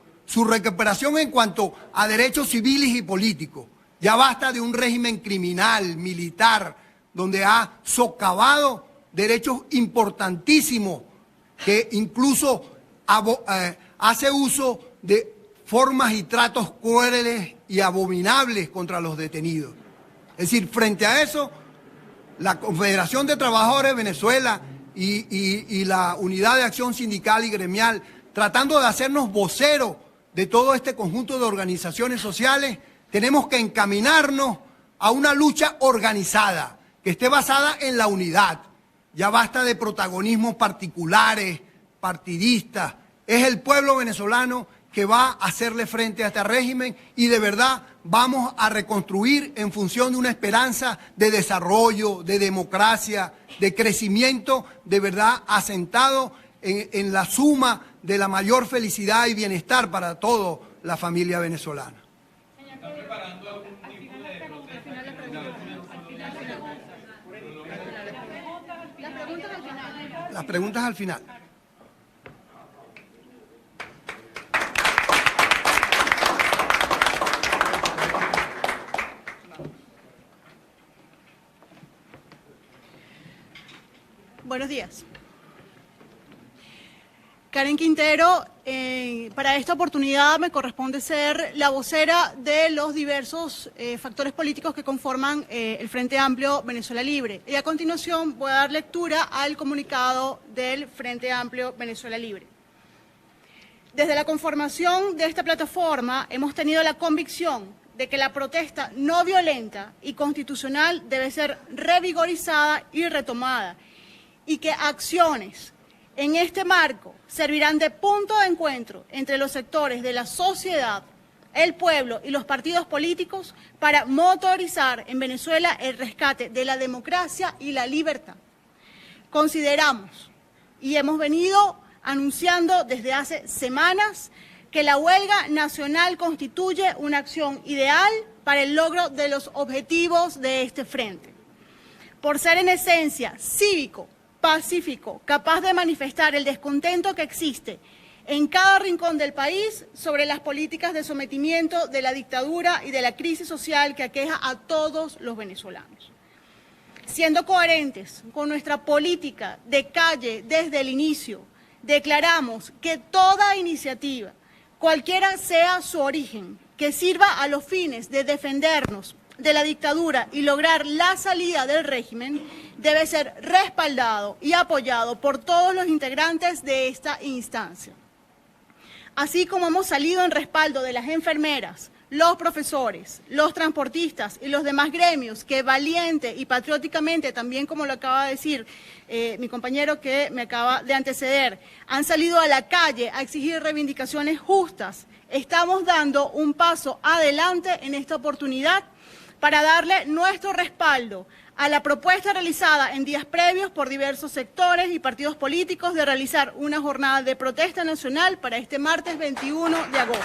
en cuanto a derechos civiles y políticos. Ya basta de un régimen criminal, militar, donde ha socavado derechos importantísimos que incluso hace uso de formas y tratos crueles y abominables contra los detenidos. Es decir, frente a eso, la Confederación de Trabajadores de Venezuela y la Unidad de Acción Sindical y Gremial, tratando de hacernos voceros de todo este conjunto de organizaciones sociales, tenemos que encaminarnos a una lucha organizada, que esté basada en la unidad. Ya basta de protagonismos particulares, partidistas. Es el pueblo venezolano que va a hacerle frente a este régimen y de verdad vamos a reconstruir en función de una esperanza de desarrollo, de democracia, de crecimiento, de verdad asentado en la suma de la mayor felicidad y bienestar para toda la familia venezolana. ¿Están preparando algún tipo de protesta? Las preguntas al final. Buenos días. Karen Quintero, para esta oportunidad me corresponde ser la vocera de los diversos factores políticos que conforman el Frente Amplio Venezuela Libre. Y a continuación voy a dar lectura al comunicado del Frente Amplio Venezuela Libre. Desde la conformación de esta plataforma hemos tenido la convicción de que la protesta no violenta y constitucional debe ser revigorizada y retomada, y que acciones en este marco servirán de punto de encuentro entre los sectores de la sociedad, el pueblo y los partidos políticos para motorizar en Venezuela el rescate de la democracia y la libertad. Consideramos y hemos venido anunciando desde hace semanas que la huelga nacional constituye una acción ideal para el logro de los objetivos de este frente. Por ser en esencia cívico, pacífico, capaz de manifestar el descontento que existe en cada rincón del país sobre las políticas de sometimiento de la dictadura y de la crisis social que aqueja a todos los venezolanos. Siendo coherentes con nuestra política de calle desde el inicio, declaramos que toda iniciativa, cualquiera sea su origen, que sirva a los fines de defendernos de la dictadura y lograr la salida del régimen, debe ser respaldado y apoyado por todos los integrantes de esta instancia. Así como hemos salido en respaldo de las enfermeras, los profesores, los transportistas y los demás gremios que valiente y patrióticamente, también como lo acaba de decir mi compañero que me acaba de anteceder, han salido a la calle a exigir reivindicaciones justas, estamos dando un paso adelante en esta oportunidad para darle nuestro respaldo a la propuesta realizada en días previos por diversos sectores y partidos políticos de realizar una jornada de protesta nacional para este martes 21 de agosto.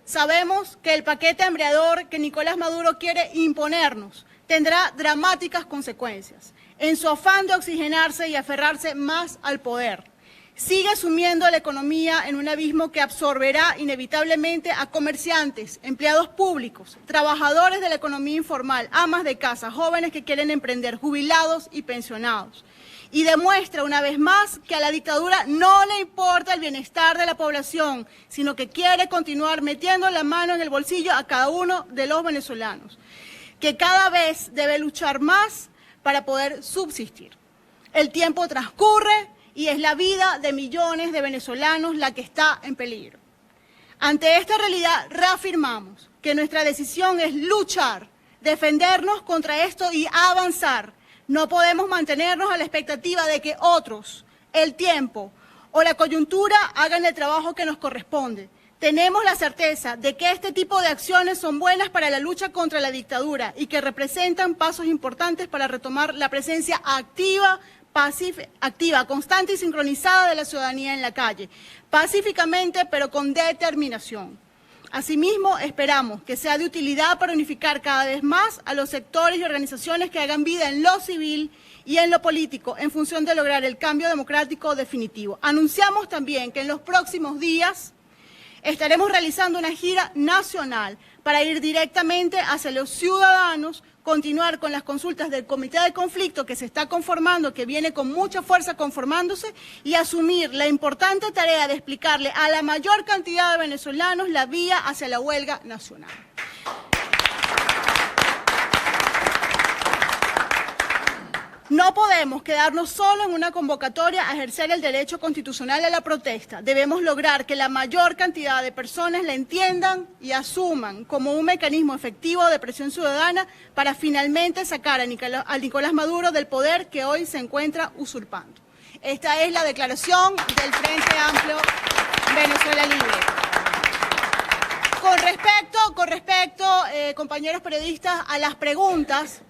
Sabemos que el paquete hambriador que Nicolás Maduro quiere imponernos tendrá dramáticas consecuencias en su afán de oxigenarse y aferrarse más al poder. Sigue sumiendo la economía en un abismo que absorberá inevitablemente a comerciantes, empleados públicos, trabajadores de la economía informal, amas de casa, jóvenes que quieren emprender, jubilados y pensionados. Y demuestra una vez más que a la dictadura no le importa el bienestar de la población, sino que quiere continuar metiendo la mano en el bolsillo a cada uno de los venezolanos, que cada vez debe luchar más para poder subsistir. El tiempo transcurre y es la vida de millones de venezolanos la que está en peligro. Ante esta realidad reafirmamos que nuestra decisión es luchar, defendernos contra esto y avanzar. No podemos mantenernos a la expectativa de que otros, el tiempo o la coyuntura hagan el trabajo que nos corresponde. Tenemos la certeza de que este tipo de acciones son buenas para la lucha contra la dictadura y que representan pasos importantes para retomar la presencia activa, constante y sincronizada de la ciudadanía en la calle, pacíficamente pero con determinación. Asimismo, esperamos que sea de utilidad para unificar cada vez más a los sectores y organizaciones que hagan vida en lo civil y en lo político en función de lograr el cambio democrático definitivo. Anunciamos también que en los próximos días Estaremos realizando una gira nacional para ir directamente hacia los ciudadanos, continuar con las consultas del Comité de Conflicto que se está conformando, que viene con mucha fuerza conformándose, y asumir la importante tarea de explicarle a la mayor cantidad de venezolanos la vía hacia la huelga nacional. No podemos quedarnos solo en una convocatoria a ejercer el derecho constitucional a la protesta. Debemos lograr que la mayor cantidad de personas la entiendan y asuman como un mecanismo efectivo de presión ciudadana para finalmente sacar a Nicolás Maduro del poder que hoy se encuentra usurpando. Esta es la declaración del Frente Amplio Venezuela Libre. Con respecto, compañeros periodistas, a las preguntas,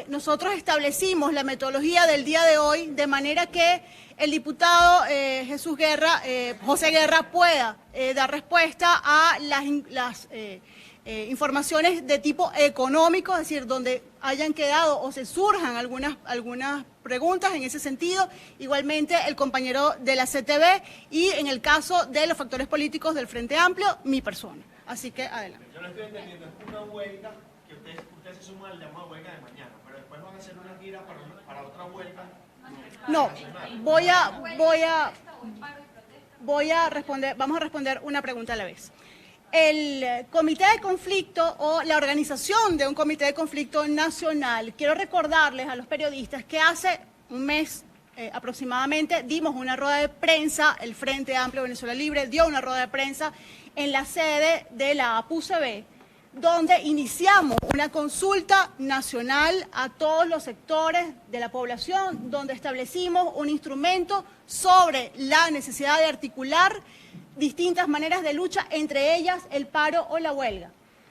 nosotros establecimos la metodología del día de hoy de manera que el diputado José Guerra pueda dar respuesta a las informaciones de tipo económico, es decir, donde hayan quedado o se surjan algunas preguntas en ese sentido, igualmente el compañero de la CTV y en el caso de los factores políticos del Frente Amplio, mi persona. Así que adelante. Yo lo estoy entendiendo, es una huelga que ustedes se suman al llamado huelga de mañana, pero después van a hacer una gira para otra huelga. No, vamos a responder una pregunta a la vez. El comité de conflicto o la organización de un comité de conflicto nacional, quiero recordarles a los periodistas que hace un mes aproximadamente dimos una rueda de prensa, el Frente Amplio Venezuela Libre dio una rueda de prensa en la sede de la APUCB, donde iniciamos una consulta nacional a todos los sectores de la población, donde establecimos un instrumento sobre la necesidad de articular distintas maneras de lucha, entre ellas el paro o la huelga.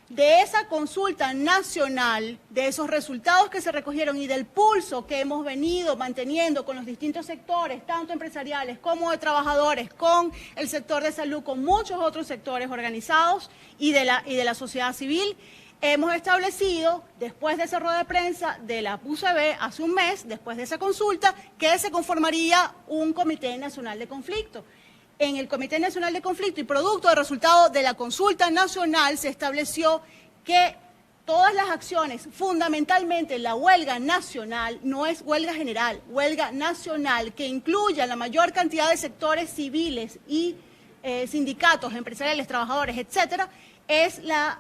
De esa consulta nacional, de esos resultados que se recogieron y del pulso que hemos venido manteniendo con los distintos sectores, tanto empresariales como de trabajadores, con el sector de salud, con muchos otros sectores organizados y de la sociedad civil, hemos establecido, después de esa rueda de prensa de la PUCB hace un mes, después de esa consulta, que se conformaría un Comité Nacional de Conflicto. En el Comité Nacional de Conflicto y producto del resultado de la consulta nacional se estableció que todas las acciones, fundamentalmente la huelga nacional, no es huelga general, huelga nacional, que incluya la mayor cantidad de sectores civiles y sindicatos, empresariales, trabajadores, etcétera, es la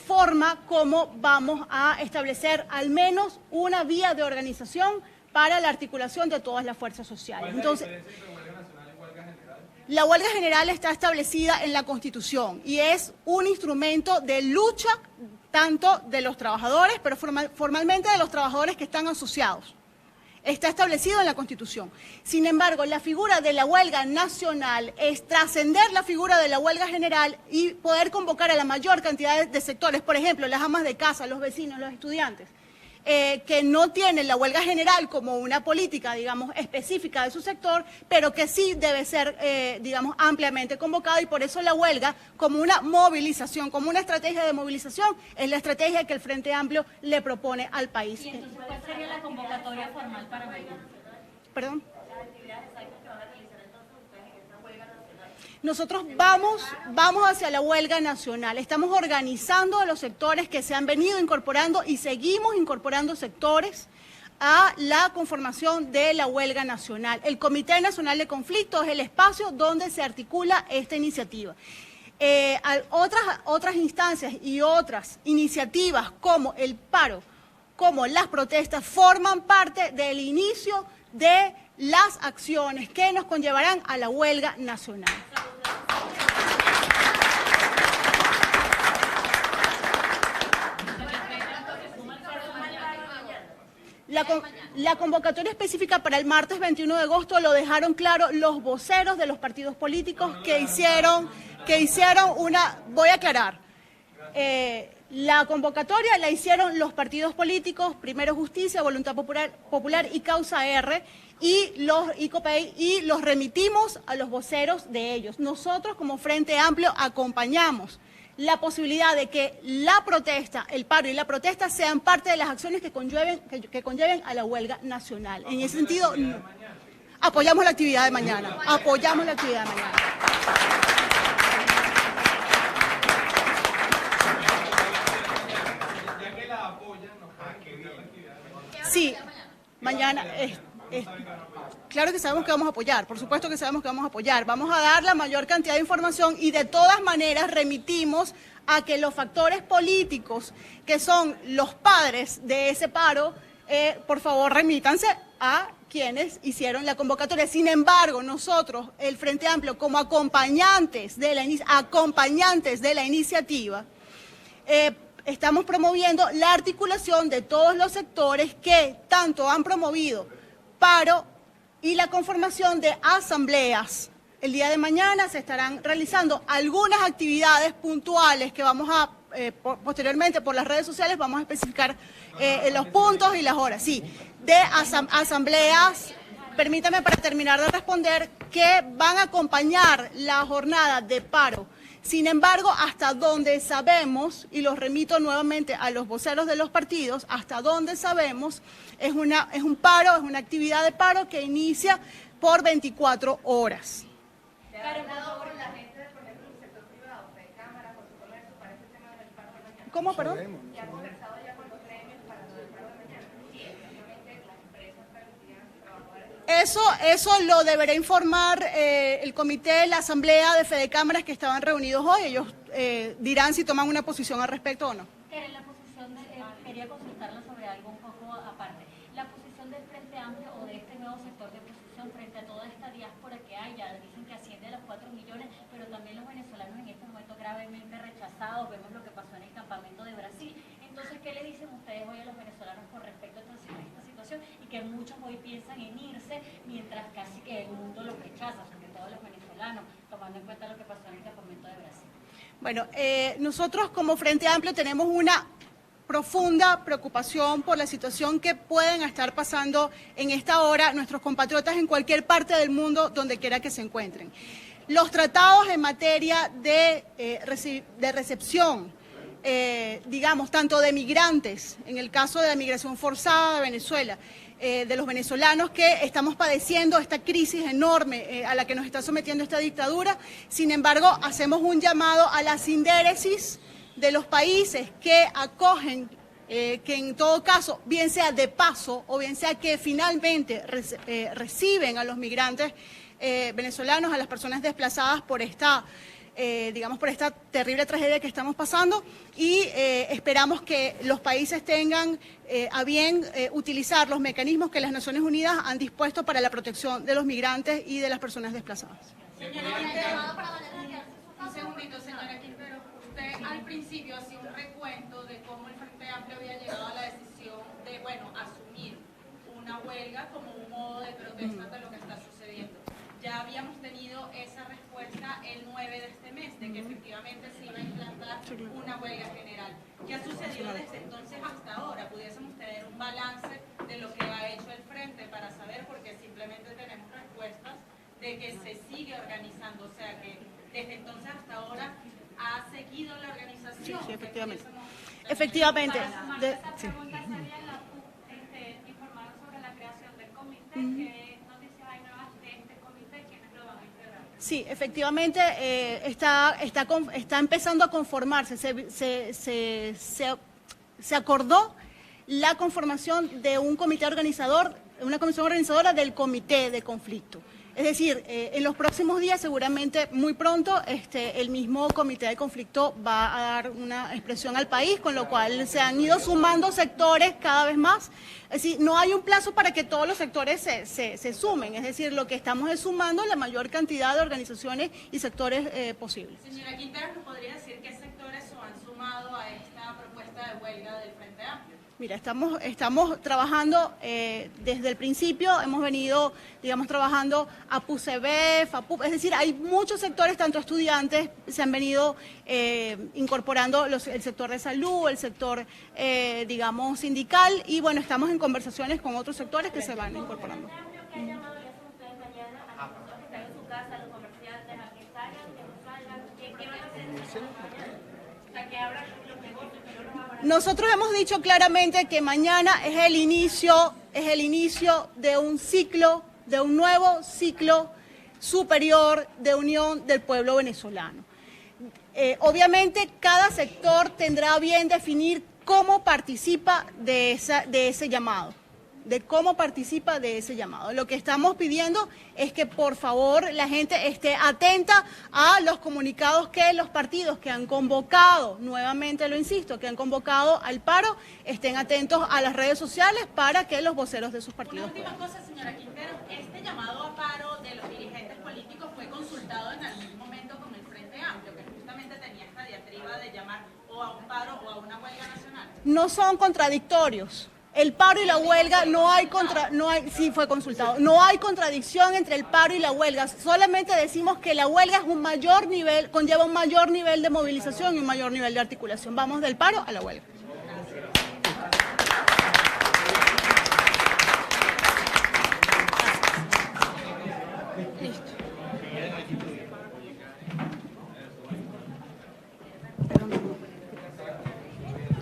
forma como vamos a establecer al menos una vía de organización para la articulación de todas las fuerzas sociales. Entonces, la huelga general está establecida en la Constitución y es un instrumento de lucha tanto de los trabajadores, pero formalmente de los trabajadores que están asociados. Está establecido en la Constitución. Sin embargo, la figura de la huelga nacional es trascender la figura de la huelga general y poder convocar a la mayor cantidad de sectores, por ejemplo, las amas de casa, los vecinos, los estudiantes, que no tienen la huelga general como una política, digamos, específica de su sector, pero que sí debe ser, digamos, ampliamente convocada, y por eso la huelga, como una movilización, como una estrategia de movilización, es la estrategia que el Frente Amplio le propone al país. ¿Y entonces cuál sería la convocatoria formal para mañana? ¿Perdón? Las actividades exactas que van a realizar entonces ustedes en esta huelga nacional. Nosotros vamos hacia la huelga nacional. Estamos organizando a los sectores que se han venido incorporando y seguimos incorporando sectores a la conformación de la huelga nacional. El Comité Nacional de Conflicto es el espacio donde se articula esta iniciativa. Otras instancias y otras iniciativas como el paro, como las protestas, forman parte del inicio de las acciones que nos conllevarán a la huelga nacional. La convocatoria específica para el martes 21 de agosto lo dejaron claro los voceros de los partidos políticos que hicieron una... Voy a aclarar. La convocatoria la hicieron los partidos políticos, Primero Justicia, Voluntad Popular y Causa R, y los ICOPEI, y los remitimos a los voceros de ellos. Nosotros, como Frente Amplio, acompañamos la posibilidad de que la protesta, el paro y la protesta sean parte de las acciones que conlleven a la huelga nacional. En ese sentido, apoyamos la actividad de mañana. Apoyamos la actividad de mañana. Sí, mañana. Claro que sabemos que vamos a apoyar, por supuesto que sabemos que vamos a apoyar. Vamos a dar la mayor cantidad de información y de todas maneras remitimos a que los factores políticos, que son los padres de ese paro, por favor remítanse a quienes hicieron la convocatoria. Sin embargo, nosotros, el Frente Amplio, como acompañantes de la iniciativa, estamos promoviendo la articulación de todos los sectores que tanto han promovido paro y la conformación de asambleas. El día de mañana se estarán realizando algunas actividades puntuales que vamos a, posteriormente por las redes sociales, vamos a especificar los puntos y las horas. Sí, de asambleas, permítame para terminar de responder, que van a acompañar la jornada de paro. Sin embargo, hasta donde sabemos, y los remito nuevamente a los voceros de los partidos, hasta donde sabemos, es un paro, es una actividad de paro que inicia por 24 horas. ¿Se ha hablado con la gente, por ejemplo, del sector privado, de cámaras o de comercio, para este tema del paro de mañana? ¿Cómo, perdón? ¿Se ha conversado ya con los gremios para lo del paro de mañana? Sí, efectivamente las empresas permitirían a sus trabajadores. Eso lo deberá informar el comité, la asamblea de Fedecámaras que estaban reunidos hoy. Ellos dirán si toman una posición al respecto o no. La posición quería consultarla sobre algo un poco aparte. La posición del Frente Amplio o de este nuevo sector de oposición frente a toda esta diáspora que hay, ya dicen que asciende a los 4 millones, pero también los venezolanos en este momento gravemente rechazados, vemos lo que pasó en el campamento de Brasil. Entonces, ¿qué le dicen ustedes hoy a los venezolanos con respecto a esta situación? Y que muchos hoy piensan en irse, mientras casi que el mundo los rechaza, sobre todo los venezolanos, tomando en cuenta lo que pasó en el campamento de Brasil. Bueno, nosotros como Frente Amplio tenemos una profunda preocupación por la situación que pueden estar pasando en esta hora nuestros compatriotas en cualquier parte del mundo, donde quiera que se encuentren. Los tratados en materia de recepción, digamos, tanto de migrantes, en el caso de la migración forzada de Venezuela, de los venezolanos que estamos padeciendo esta crisis enorme a la que nos está sometiendo esta dictadura. Sin embargo, hacemos un llamado a la sindéresis de los países que acogen, que en todo caso, bien sea de paso o bien sea que finalmente reciben a los migrantes venezolanos, a las personas desplazadas por esta digamos, por esta terrible tragedia que estamos pasando, y esperamos que los países tengan a bien utilizar los mecanismos que las Naciones Unidas han dispuesto para la protección de los migrantes y de las personas desplazadas. Un segundito, señora Quintero. Usted al principio hacía un recuento de cómo el Frente Amplio había llegado a la decisión de, bueno, asumir una huelga como un modo de protesta de lo que está sucediendo. Ya habíamos tenido esa respuesta el 9 de este mes, de que efectivamente se iba a implantar una huelga general. ¿Qué ha sucedido desde entonces hasta ahora? ¿Pudiésemos tener un balance de lo que ha hecho el Frente para saber? Porque simplemente tenemos respuestas de que se sigue organizando, o sea que desde entonces hasta ahora ha seguido la organización. Sí, efectivamente. Efectivamente. Esa pregunta sería informar sobre la creación del comité, que noticias hay nuevas de este comité, quiénes lo van a integrar. Sí, efectivamente está empezando a conformarse. Se acordó la conformación de un comité organizador, una comisión organizadora del comité de conflicto. Es decir, en los próximos días, seguramente muy pronto, el mismo comité de conflicto va a dar una expresión al país, con lo cual se han ido sumando sectores cada vez más. Es decir, no hay un plazo para que todos los sectores se sumen, es decir, lo que estamos es sumando la mayor cantidad de organizaciones y sectores posibles. Señora Quintero, ¿nos podría decir qué sectores se han sumado a esta propuesta de huelga del Frente Amplio? Mira, estamos trabajando desde el principio, hemos venido, digamos, trabajando a PUCEBEF, es decir, hay muchos sectores, tanto estudiantes, se han venido incorporando el sector de salud, el sector, digamos, sindical, y bueno, estamos en conversaciones con otros sectores que se van incorporando. ¿Qué llamado le hacen ustedes mañana a las personas que están en su casa, a los comerciantes, a que salgan, que no salgan? ¿Qué van a hacer mañana? O sea, que abran los negocios, que no los abran. Nosotros hemos dicho claramente que mañana es el inicio de un ciclo, de un nuevo ciclo superior de unión del pueblo venezolano. Obviamente cada sector tendrá bien definir cómo participa de ese llamado. de cómo participa de ese llamado. Lo que estamos pidiendo es que por favor la gente esté atenta a los comunicados que los partidos que han convocado, nuevamente lo insisto, que han convocado al paro, estén atentos a las redes sociales para que los voceros de sus partidos. Una última cosa, señora Quintero, este llamado a paro de los dirigentes políticos fue consultado en algún momento con el Frente Amplio, que justamente tenía esta diatriba de llamar o a un paro o a una huelga nacional. No son contradictorios. El paro y la huelga sí fue consultado. No hay contradicción entre el paro y la huelga. Solamente decimos que la huelga es un mayor nivel, conlleva un mayor nivel de movilización y un mayor nivel de articulación. Vamos del paro a la huelga.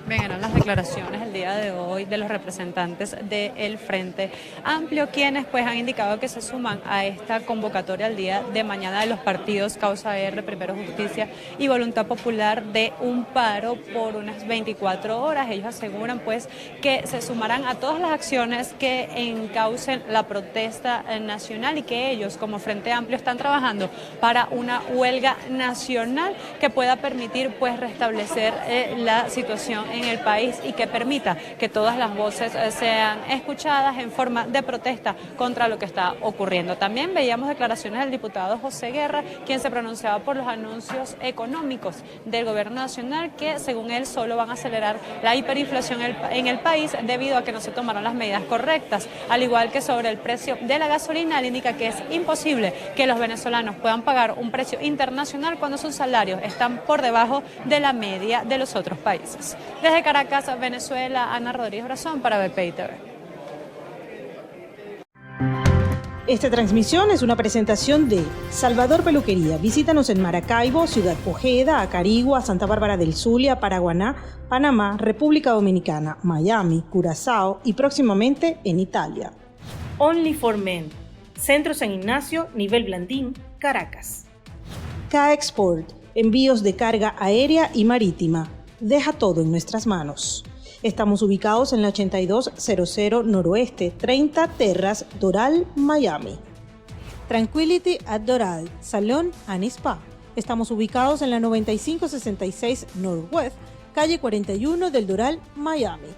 Bien, eran las declaraciones el día de hoy de los representantes del Frente Amplio, quienes pues han indicado que se suman a esta convocatoria el día de mañana de los partidos Causa R, Primero Justicia y Voluntad Popular de un paro por unas 24 horas. Ellos aseguran pues que se sumarán a todas las acciones que encaucen la protesta nacional y que ellos como Frente Amplio están trabajando para una huelga nacional que pueda permitir pues restablecer la situación en el país y que permita que todas las voces sean escuchadas en forma de protesta contra lo que está ocurriendo. También veíamos declaraciones del diputado José Guerra, quien se pronunciaba por los anuncios económicos del gobierno nacional que, según él, solo van a acelerar la hiperinflación en el país debido a que no se tomaron las medidas correctas. Al igual que sobre el precio de la gasolina, él indica que es imposible que los venezolanos puedan pagar un precio internacional cuando sus salarios están por debajo de la media de los otros países. Desde Caracas, Venezuela, Ana Rodríguez Brazón para BPI TV. Esta transmisión es una presentación de Salvador Peluquería. Visítanos en Maracaibo, Ciudad Ojeda, Acarigua, Santa Bárbara del Zulia, Paraguaná, Panamá, República Dominicana, Miami, Curazao y próximamente en Italia. Only for Men. Centro San Ignacio, Nivel Blandín, Caracas. K-Export. Envíos de carga aérea y marítima. Deja todo en nuestras manos. Estamos ubicados en la 8200 Noroeste, 30 Terras, Doral, Miami. Tranquility at Doral, Salón and Spa. Estamos ubicados en la 9566 Northwest, calle 41 del Doral, Miami.